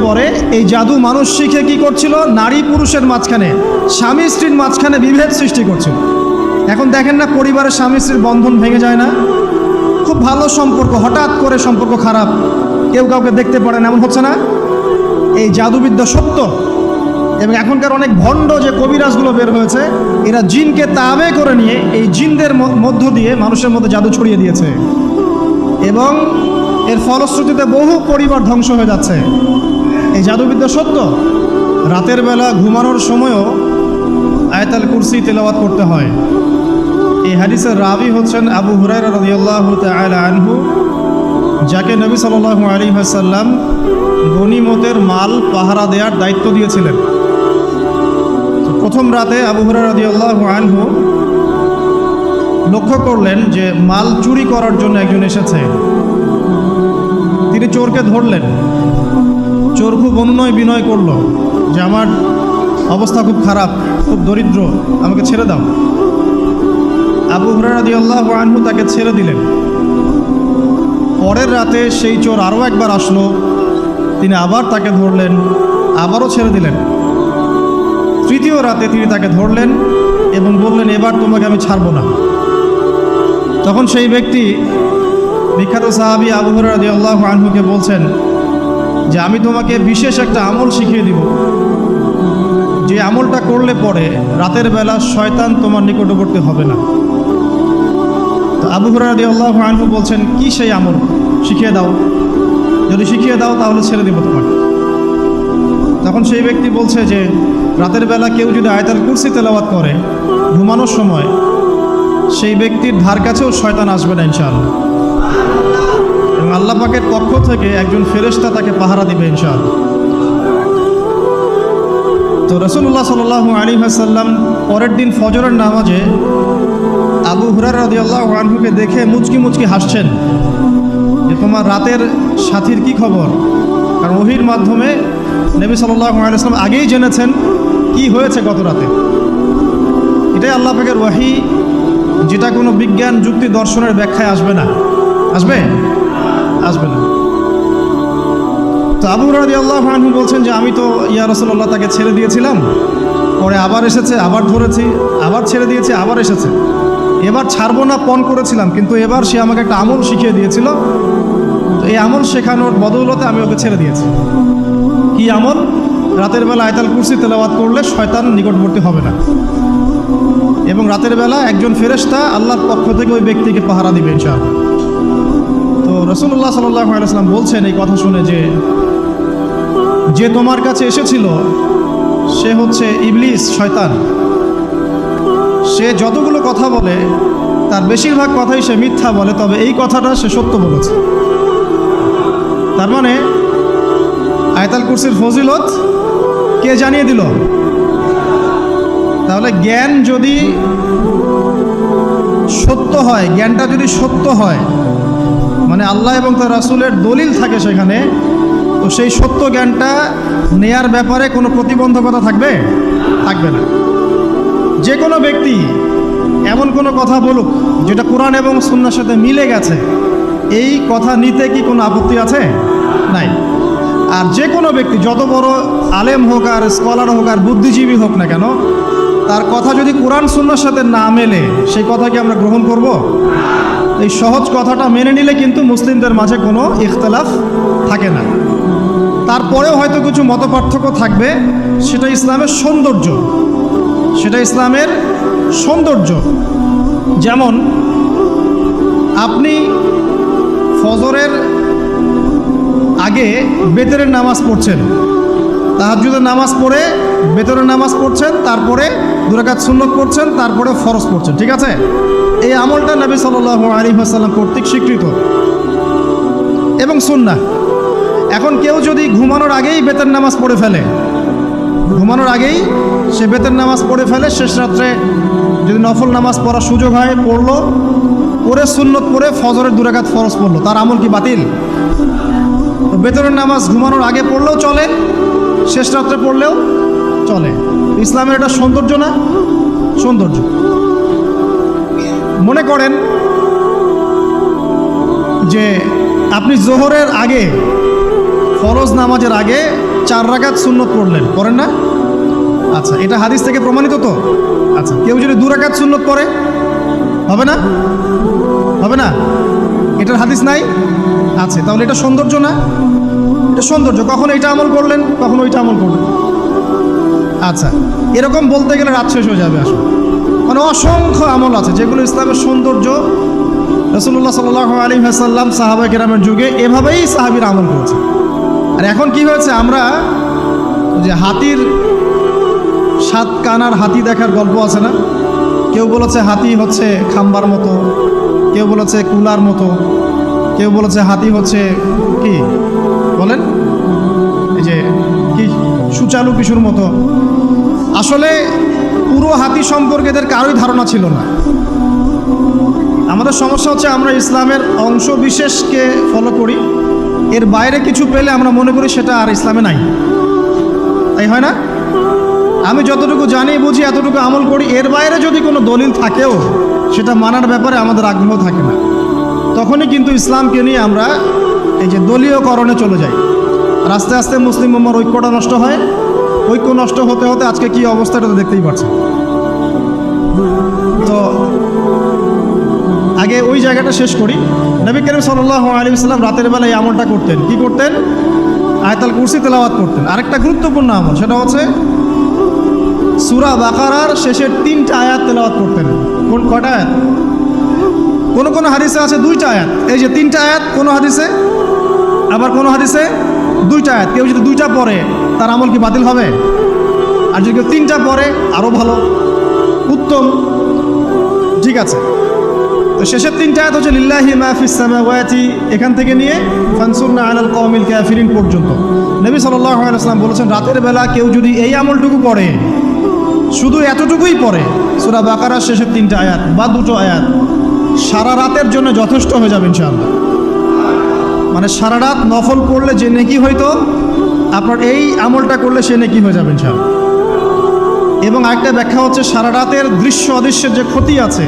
পরে এই জাদু মানুষ শিখে কি করছিল, নারী পুরুষের মাঝখানে, স্বামী স্ত্রীর মাঝখানে বিভেদ সৃষ্টি করছিল। এখন দেখেন না, পরিবারের স্বামী স্ত্রীর বন্ধন ভেঙে যায় না? খুব ভালো সম্পর্ক, হঠাৎ করে সম্পর্ক খারাপ, কেউ কাউকে দেখতে পারে না, এমন হচ্ছে না? এই জাদুবিদ্যা সত্য। এবং এখনকার অনেক ভণ্ড যে কবিরাজগুলো বের হয়েছে, এরা জিনকে তাবে করে নিয়ে এই জিনদের মধ্য দিয়ে মানুষের মধ্যে জাদু ছড়িয়ে দিয়েছে, এবং এর ফলশ্রুতিতে বহু পরিবার ধ্বংস হয়ে যাচ্ছে। এই জাদুবিদ্যা সত্য। রাতের বেলা ঘুমানোর সময়ও আয়াতুল কুরসি তেলাওয়াত করতে হয়। এই হাদিসের রাবি হচ্ছেন আবু হুরায়রা রাদিয়াল্লাহু তাআলা আনহু, যাকে নবী সাল্লাল্লাহু আলাইহি ওয়াসাল্লাম গনিমতের মাল পাহারা দেওয়ার দায়িত্ব দিয়েছিলেন। প্রথম রাতে আবু হুরায়রা রাদিয়াল্লাহু আনহু লক্ষ্য করলেন যে মাল চুরি করার জন্য একজন এসেছে। তিনি চোরকে ধরলেন। চোর খুব অনুনয় বিনয় করল যে আমার অবস্থা খুব খারাপ, খুব দরিদ্র, আমাকে ছেড়ে দাও। আবু হুরায়রা রাদিয়াল্লাহু আনহু তাকে ছেড়ে দিলেন। পরের রাতে সেই চোর আরও একবার আসলো, তিনি আবার তাকে ধরলেন, আবারও ছেড়ে দিলেন। তৃতীয় রাতে তিনি তাকে ধরলেন এবং বললেন, এবার তোমাকে আমি ছাড়ব না। তখন সেই ব্যক্তি, বিখ্যাত সাহাবী আবু হুরায়রা রাদিয়াল্লাহু আনহুকে বলছেন যে আমি তোমাকে বিশেষ একটা আমল শিখিয়ে দিব, যে আমলটা করলে পরে রাতের বেলা শয়তান তোমার নিকটবর্তী হবে না। তো আবু হুরায়রা রাদিয়াল্লাহু আনহু বলছেন, কি সেই আমল, শিখিয়ে দাও, যদি শিখিয়ে দাও তাহলে ছেড়ে দেব তোমাকে। তখন সেই ব্যক্তি বলছে যে রাতের বেলা কেউ যদি আয়াতুল কুরসি তেলাওয়াত করে ঘুমানোর সময়, সেই ব্যক্তির ধার কাছেও শয়তান আসবে না ইনশাআল্লাহ, এবং আল্লাহ পাকের পক্ষ থেকে একজন ফেরেশতা তাকে পাহারা দিবে ইনশাআল্লাহ। তো রাসূলুল্লাহ সাল্লাল্লাহু আলাইহি ওয়াসাল্লাম পরের দিন ফজরের নামাজে আবু হুরায়রা রাদিয়াল্লাহু আনহুকে দেখে মুচকি মুচকি হাসছেন যে তোমার রাতের সাথীর কি খবর। কারণ ওহীর মাধ্যমে নবী সাল্লাল্লাহু আলাইহি ওয়াসাল্লাম আগেই জেনেছেন কি হয়েছে গত রাতে। এটাই আল্লাহ পাকের ওহী, যেটা কোনো বিজ্ঞান যুক্তি দর্শনের ব্যাখ্যায় আসবে না। আসবে না। তো আবু হুরায়রা রাদিয়াল্লাহু আনহু বলছেন যে আমি তো ইয়া রাসূলুল্লাহ তাকে ছেড়ে দিয়েছিলাম, পরে আবার এসেছে, আবার ধরেছি, আবার ছেড়ে দিয়েছি, আবার এসেছে। এবার ছাড়বো না পণ করেছিলাম, কিন্তু এবার সে আমাকে একটা আমল শিখিয়ে দিয়েছিল। তো এই আমল শেখানোর বদৌলতে আমি ওকে ছেড়ে দিয়েছি। কি আমল? রাতের বেলা আয়াতুল কুরসি তেলাওয়াত করলে শয়তান নিকটবর্তী হবে না, এবং রাতের বেলা একজন ফেরেশতা আল্লাহর পক্ষ থেকে ওই ব্যক্তিকে পাহারা দিবে ইনশাআল্লাহ। তো রাসূলুল্লাহ সাল্লাল্লাহু আলাইহি ওয়াসাল্লাম বলছেন এই কথা শুনে যে তোমার কাছে এসেছিল সে হচ্ছে ইবলিস, শয়তান। সে যতগুলো কথা বলে তার বেশিরভাগ কথাই সে মিথ্যা বলে, তবে এই কথাটা সে সত্য বলেছে। তার মানে আয়াতুল কুরসির ফজিলত কে জানিয়ে দিল? তাহলে জ্ঞান যদি সত্য হয়, জ্ঞানটা যদি সত্য হয়, মানে আল্লাহ এবং তার রাসূলের দলিল থাকে সেখানে, তো সেই সত্য জ্ঞানটা নেয়ার ব্যাপারে কোনো প্রতিবন্ধকতা থাকবে না। যে কোনো ব্যক্তি এমন কোনো কথা বলুক যেটা কোরআন এবং সুন্নাহর সাথে মিলে গেছে, এই কথা নিতে কি কোনো আপত্তি আছে? নাই। আর যে কোনো ব্যক্তি যত বড় আলেম হোক আর স্কলার হোক আর বুদ্ধিজীবী হোক না কেন, তার কথা যদি কোরআন সুন্নাহর সাথে না মেলে, সেই কথা কি আমরা গ্রহণ করব? এই সহজ কথাটা মেনে নিলে কিন্তু মুসলিমদের মাঝে কোনো ইখতিলাফ থাকে না। তারপরেও হয়তো কিছু মতপার্থক্য থাকবে, সেটা ইসলামের সৌন্দর্য। যেমন আপনি ফজরের আগে বেতরের নামাজ পড়ছেন, তাহাজ্জুদের নামাজ পড়ে বেতরের নামাজ পড়ছেন, তারপরে 2 রাকাত সুন্নত পড়ছেন, তারপরে ফরজ পড়ছেন, ঠিক আছে? এই আমলটা নবী সাল্লাল্লাহু আলাইহি ওয়াসাল্লাম কর্তৃক স্বীকৃত এবং সুন্নাহ। এখন কেউ যদি ঘুমানোর আগেই বেতের নামাজ পড়ে ফেলে, শেষ রাত্রে যদি নফল নামাজ পড়ার সুযোগ হয় পড়ে সুন্নত পড়ে ফজরের 2 রাকাত ফরজ পড়লো, তার আমল কি বাতিল? বেতরের নামাজ ঘুমানোর আগে পড়লেও চলে, শেষ রাত্রে পড়লেও চলে। ইসলামের এটা সৌন্দর্য না? সৌন্দর্য। মনে করেন যে আপনি জোহরের আগে ফরজ নামাজের আগে 4 রাকাত সুন্নত পড়লেন, পড়েন না? আচ্ছা, এটা হাদিস থেকে প্রমাণিত তো? আচ্ছা, কেউ যদি 2 রাকাত সুন্নত পড়ে হবে না? হবে না? এটার হাদিস নাই? আছে, তাহলে এটা সৌন্দর্য না? এটা সৌন্দর্য। কখন এটা আমল করলেন, কখন ওইটা আমল করলেন। আচ্ছা, এরকম বলতে গেলে রাত শেষ হয়ে যাবে আসলে। মানে অসংখ্য আমল আছে যেগুলো ইসলামের সৌন্দর্য। রাসূলুল্লাহ সাল্লাল্লাহু আলাইহি ওয়াসাল্লাম সাহাবা কেরামের যুগে এভাবেই সাহাবীরা আমল করেছে। আর এখন কি হয়েছে, আমরা যে হাতির 7 কানার হাতি দেখার গল্প আছে না? কেউ বলেছে হাতি হচ্ছে খাম্বার মতো, কেউ বলেছে কুলার মতো, কেউ বলেছে হাতি হচ্ছে কি বলেন, এই যে কি সুচালু কিশোর মতো। আসলে পুরো হাতি সম্পর্কে এদের কারোই ধারণা ছিল না। আমাদের সমস্যা হচ্ছে আমরা ইসলামের অংশ বিশেষকে ফলো করি, এর বাইরে কিছু পেলে আমরা মনে করি সেটা আর ইসলামে নাই। তাই হয় না? আমি যতটুকু জানি বুঝি এতটুকু আমল করি, এর বাইরে যদি কোনো দলিল থাকেও সেটা মানার ব্যাপারে আমাদের আগ্রহ থাকে না। তখনই কিন্তু ইসলামকে নিয়ে আমরা এই যে দলীয়করণে চলে যাই। আর আস্তে আস্তে মুসলিম উম্মার ঐক্যটা নষ্ট হয়। ঐক্য নষ্ট হতে হতে আজকে কী অবস্থাটা তো দেখতেই পাচ্ছেন। তো আগে ওই জায়গাটা শেষ করি। নবী করিম সাল্লাল্লাহু আলাইহি ওয়াসাল্লাম রাতের বেলা এই আমলটা করতেন। কি করতেন? আয়াতুল কুরসি তেলাওয়াত করতেন। আরেকটা গুরুত্বপূর্ণ আমল, সেটা হচ্ছে সূরা বাকারার শেষের 3টা আয়াত তেলাওয়াত করতেন। কয়টা আয়াত? কোন হাদিসে আছে 2টা আয়াত। এই যে 3টা আয়াত কোন হাদিসে, আবার কোন হাদিসে 2টা আয়াত। কেউ যদি 2টা পড়ে তার আমল কি বাতিল হবে? আর যদি কেউ 3টা পড়ে আরও ভালো, উত্তম। ঠিক আছে, তো শেষের 3টা আয়াত হচ্ছে লিল্লাহি মা ফিস সামাওয়াতি, এখান থেকে নিয়ে ফানসুরনা আলাল কওমিল কাফিরিন পর্যন্ত। নবী সাল্লাল্লাহু আলাইহি ওয়াসাল্লাম বলেছেন রাতের বেলা কেউ যদি এই আমলটুকু পড়ে, শুধু এতটুকুই পড়ে, সূরা বাকারার শেষের 3টা আয়াত বা 2টো আয়াত, সারা রাতের জন্য যথেষ্ট হয়ে যাবে ইনশাআল্লাহ। মানে সারা রাত নফল পড়লে যে নেকি হইতো, আপনার এই আমলটা করলে সে নেকি হয়ে যাবে ইনশাআল্লাহ। এবং আরেকটা ব্যাখ্যা হচ্ছে সারা রাতের দৃশ্য অদৃশ্যের যে ক্ষতি আছে